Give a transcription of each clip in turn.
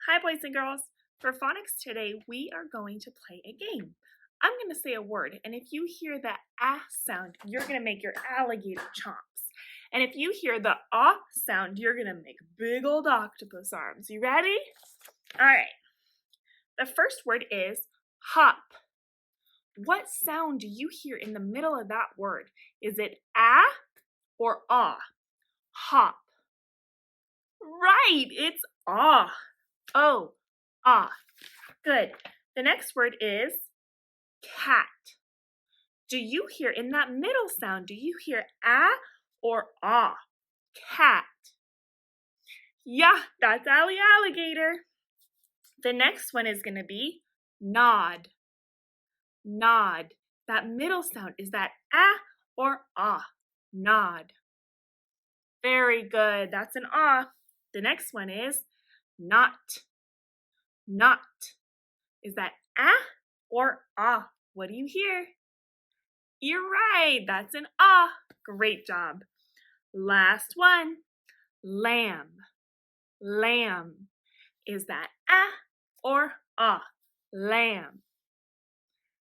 Hi, boys and girls. For phonics today, we are going to play a game. I'm going to say a word, and if you hear the ah sound, you're going to make your alligator chomps. And if you hear the ah sound, you're going to make big old octopus arms. You ready? All right. The first word is hop. What sound do you hear in the middle of that word? Is it ah or ah? Hop. Right, it's ah. Oh, ah. Good. The next word is cat. Do you hear in that middle sound, do you hear ah or ah? Cat. Yeah, that's alligator. The next one is going to be nod. Nod. That middle sound, is that ah or ah? Nod. Very good. That's an ah. The next one is not. Not. Is that ah or ah? What do you hear? You're right. That's an ah. Great job. Last one. Lamb. Lamb. Is that ah or ah? Lamb.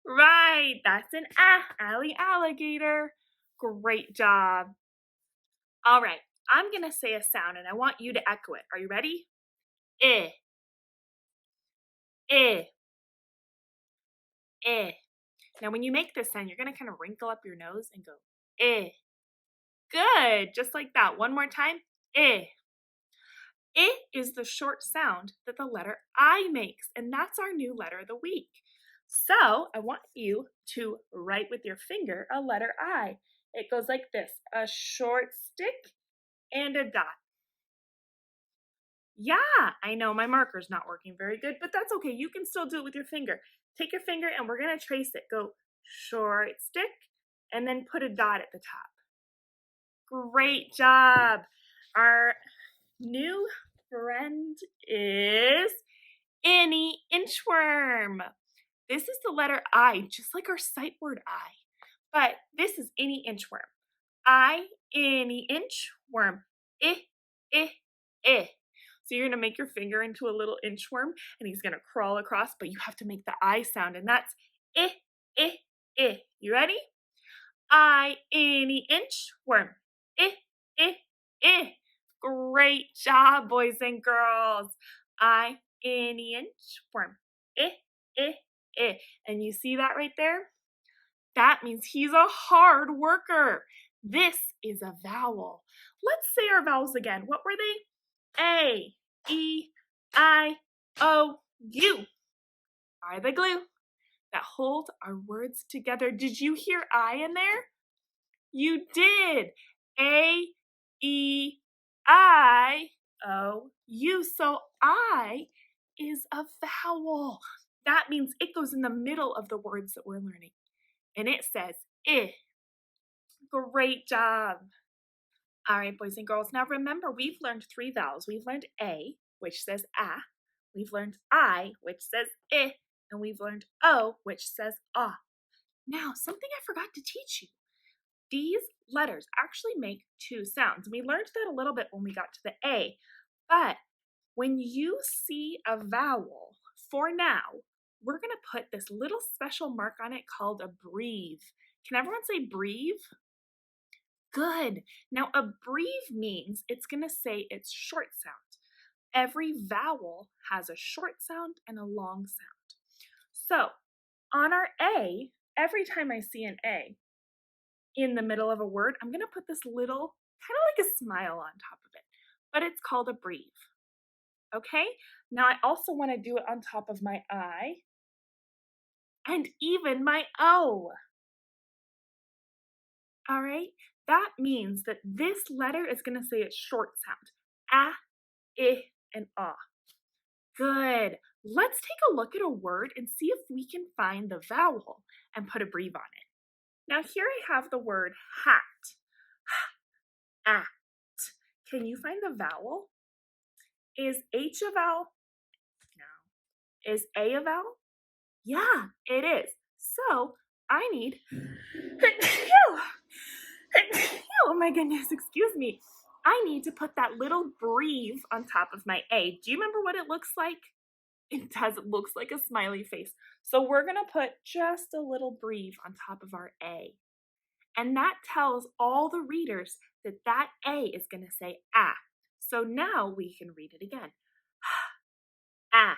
Right. That's an ah. Alligator. Great job. All right. I'm going to say a sound and I want you to echo it. Are you ready? Eh. Eh. Eh. Now, when you make this sound, you're going to kind of wrinkle up your nose and go, eh. Good. Just like that. One more time. Eh. Eh is the short sound that the letter I makes, and that's our new letter of the week. So I want you to write with your finger a letter I. It goes like this, a short stick and a dot. Yeah, I know my marker's not working very good, but that's okay. You can still do it with your finger. Take your finger and we're going to trace it. Go short stick and then put a dot at the top. Great job. Our new friend is any inchworm. This is the letter I, just like our sight word I, but this is any inchworm. I, any inchworm. Eh, eh, eh. So you're going to make your finger into a little inchworm and he's going to crawl across, but you have to make the I sound, and that's eh, eh, eh. You ready? I, any inchworm. Eh, eh, eh. Great job, boys and girls. I, any inchworm. Eh, eh, eh. And you see that right there? That means he's a hard worker. This is a vowel. Let's say our vowels again. What were they? A, E, I, O, U are the glue that hold our words together. Did you hear I in there? You did. A, E, I, O, U. So I is a vowel. That means it goes in the middle of the words that we're learning. And it says I. Great job. All right, boys and girls. Now remember, we've learned 3 vowels. We've learned A, which says ah. We've learned I, which says I. And we've learned O, which says ah. Now, something I forgot to teach you. These letters actually make 2 sounds. We learned that a little bit when we got to the A. But when you see a vowel, for now, we're going to put this little special mark on it called a breve. Can everyone say breve? Good. Now, a breve means it's going to say its short sound. Every vowel has a short sound and a long sound. So, on our A, every time I see an A in the middle of a word, I'm going to put this little, kind of like a smile on top of it, but it's called a breve. Okay? Now, I also want to do it on top of my I and even my O. All right? That means that this letter is going to say its short sound. Ah, I, and ah. Good. Let's take a look at a word and see if we can find the vowel and put a breve on it. Now here I have the word hat. At. Can you find the vowel? Is H a vowel? No. Is A a vowel? Yeah, it is. So I need, oh my goodness, excuse me. I need to put that little breathe on top of my A. Do you remember what it looks like? It does. It looks like a smiley face. So we're going to put just a little breathe on top of our A. And that tells all the readers that that A is going to say ah. So now we can read it again. Ah.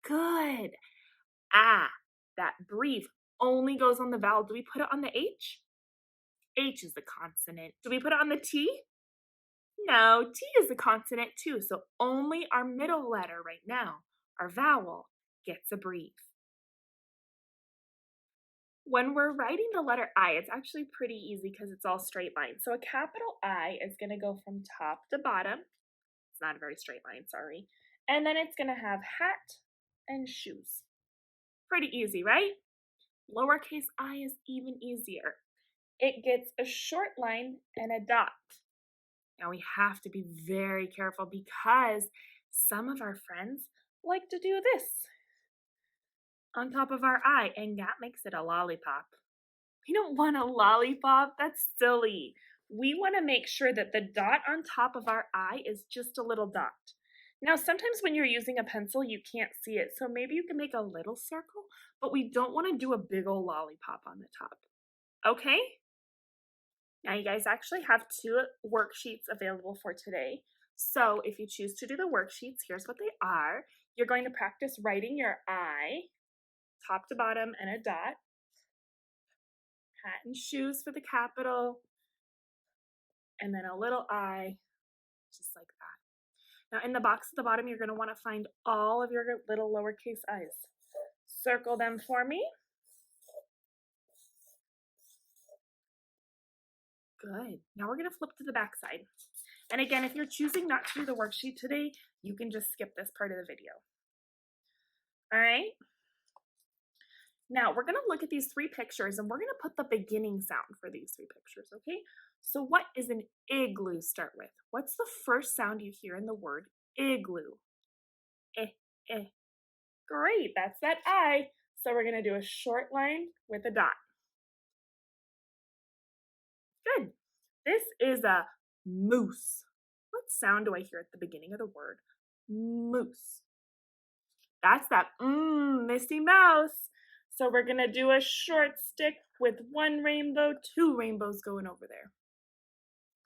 Good. Ah. That breathe only goes on the vowel. Do we put it on the H? H is the consonant. Do we put it on the T? No, T is a consonant too. So only our middle letter right now, our vowel, gets a breathe. When we're writing the letter I, it's actually pretty easy because it's all straight lines. So a capital I is going to go from top to bottom. It's not a very straight line, sorry. And then it's going to have hat and shoes. Pretty easy, right? Lowercase I is even easier. It gets a short line and a dot. Now we have to be very careful because some of our friends like to do this on top of our I, and that makes it a lollipop. We don't want a lollipop. That's silly. We want to make sure that the dot on top of our I is just a little dot. Now, sometimes when you're using a pencil, you can't see it, so maybe you can make a little circle, but we don't want to do a big old lollipop on the top. Okay? Now, you guys actually have 2 worksheets available for today. So if you choose to do the worksheets, here's what they are. You're going to practice writing your I, top to bottom, and a dot. Hat and shoes for the capital, and then a little I, just like that. Now in the box at the bottom, you're going to want to find all of your little lowercase i's. Circle them for me. Good. Now we're going to flip to the back side. And again, if you're choosing not to do the worksheet today, you can just skip this part of the video. All right? Now we're going to look at these 3 pictures and we're going to put the beginning sound for these 3 pictures, okay? So what is an igloo start with? What's the first sound you hear in the word igloo? Eh, eh. Great, that's that I. So we're going to do a short line with a dot. Good. This is a moose. What sound do I hear at the beginning of the word moose? That's that Misty Mouse. So we're going to do a short stick with 1 rainbow, 2 rainbows going over there.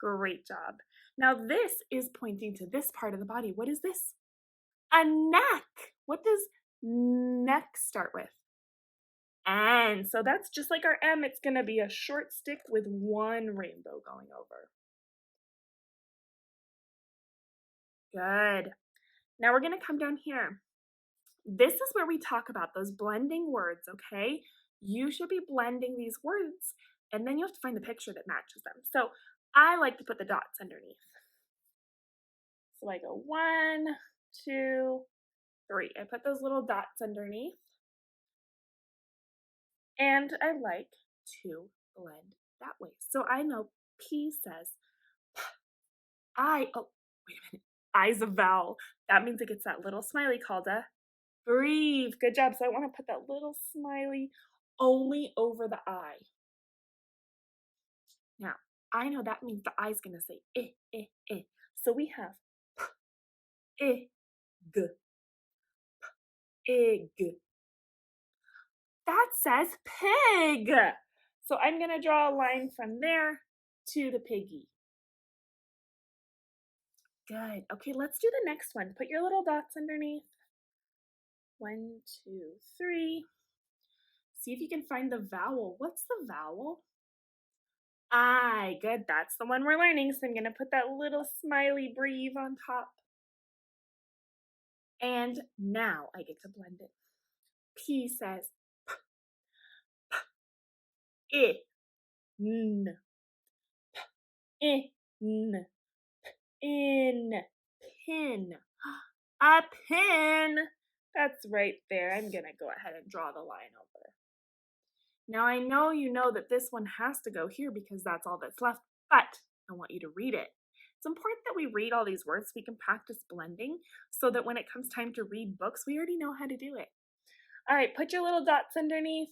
Great job. Now this is pointing to this part of the body. What is this? A neck. What does neck start with? And so that's just like our M. It's going to be a short stick with 1 rainbow going over. Good. Now we're going to come down here. This is where we talk about those blending words, okay? You should be blending these words, and then you have to find the picture that matches them. So I like to put the dots underneath. So I go 1, 2, 3. I put those little dots underneath. And I like to blend that way. So I know P says I, oh, wait a minute. I's a vowel. That means it gets that little smiley called a breathe. Good job. So I want to put that little smiley only over the I. Now, I know that means the I is going to say eh, eh, eh. So we have p, g, ig. That says pig. So I'm going to draw a line from there to the piggy. Good. Okay, let's do the next one. Put your little dots underneath. 1, 2, 3. See if you can find the vowel. What's the vowel? I. Good. That's the one we're learning. So I'm going to put that little smiley breathe on top. And now I get to blend it. P says p, I, n, I, n, in, pin. A pin. That's right there. I'm going to go ahead and draw the line over. Now I know you know that this one has to go here because that's all that's left, but I want you to read it. It's important that we read all these words so we can practice blending so that when it comes time to read books, we already know how to do it. All right, put your little dots underneath.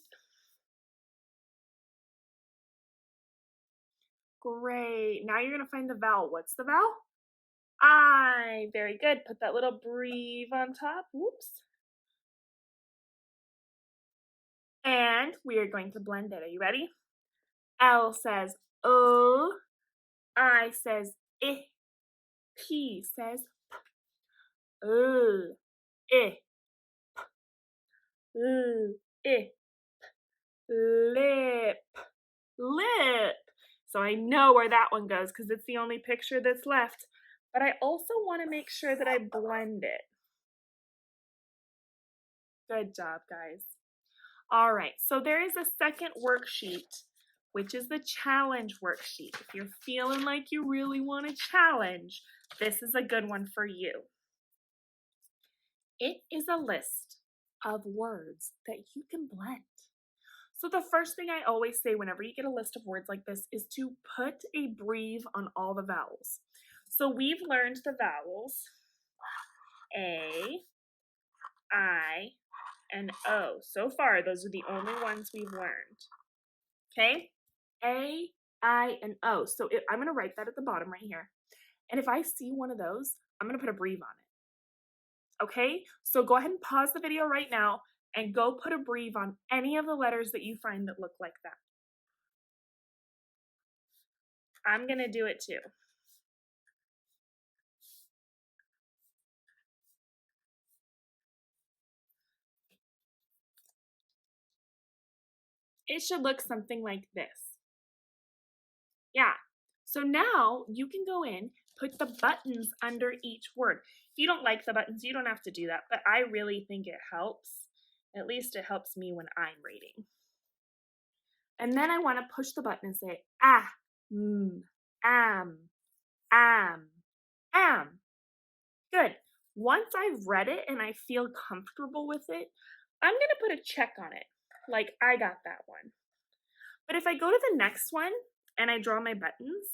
Great. Now you're going to find the vowel. What's the vowel? I. Very good. Put that little breve on top. Whoops. And we are going to blend it. Are you ready? L says I says I. P says I. I. Lip. Lip. So I know where that one goes because it's the only picture that's left. But I also want to make sure that I blend it. Good job, guys. All right, so there is a second worksheet, which is the challenge worksheet. If you're feeling like you really want a challenge, this is a good one for you. It is a list of words that you can blend. So the first thing I always say whenever you get a list of words like this is to put a breve on all the vowels. So we've learned the vowels A, I, and O. So far, those are the only ones we've learned. Okay? A, I, and O. So I'm going to write that at the bottom right here. And if I see one of those, I'm going to put a breve on it. Okay? So go ahead and pause the video right now and go put a breve on any of the letters that you find that look like that. I'm going to do it too. It should look something like this. Yeah. So now you can go in, put the buttons under each word. If you don't like the buttons, you don't have to do that, but I really think it helps. At least it helps me when I'm reading. And then I want to push the button and say, am. Good. Once I've read it and I feel comfortable with it, I'm going to put a check on it. Like, I got that one. But if I go to the next one and I draw my buttons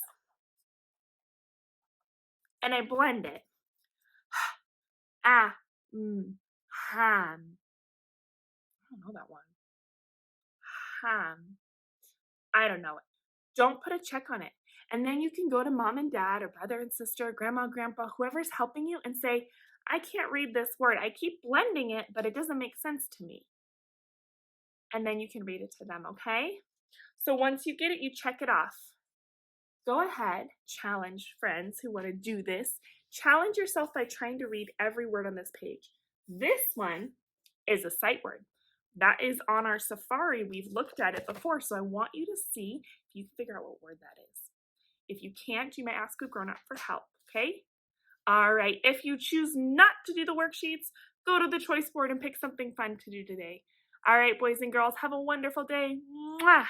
and I blend it, ham. I don't know that one. Ham. I don't know it. Don't put a check on it. And then you can go to mom and dad or brother and sister, grandma, grandpa, whoever's helping you and say, I can't read this word. I keep blending it, but it doesn't make sense to me. And then you can read it to them, okay? So once you get it, you check it off. Go ahead, challenge friends who want to do this. Challenge yourself by trying to read every word on this page. This one is a sight word. That is on our Safari. We've looked at it before, so I want you to see if you can figure out what word that is. If you can't, you may ask a grown-up for help, okay? All right, if you choose not to do the worksheets, go to the choice board and pick something fun to do today. All right, boys and girls, have a wonderful day. Mwah!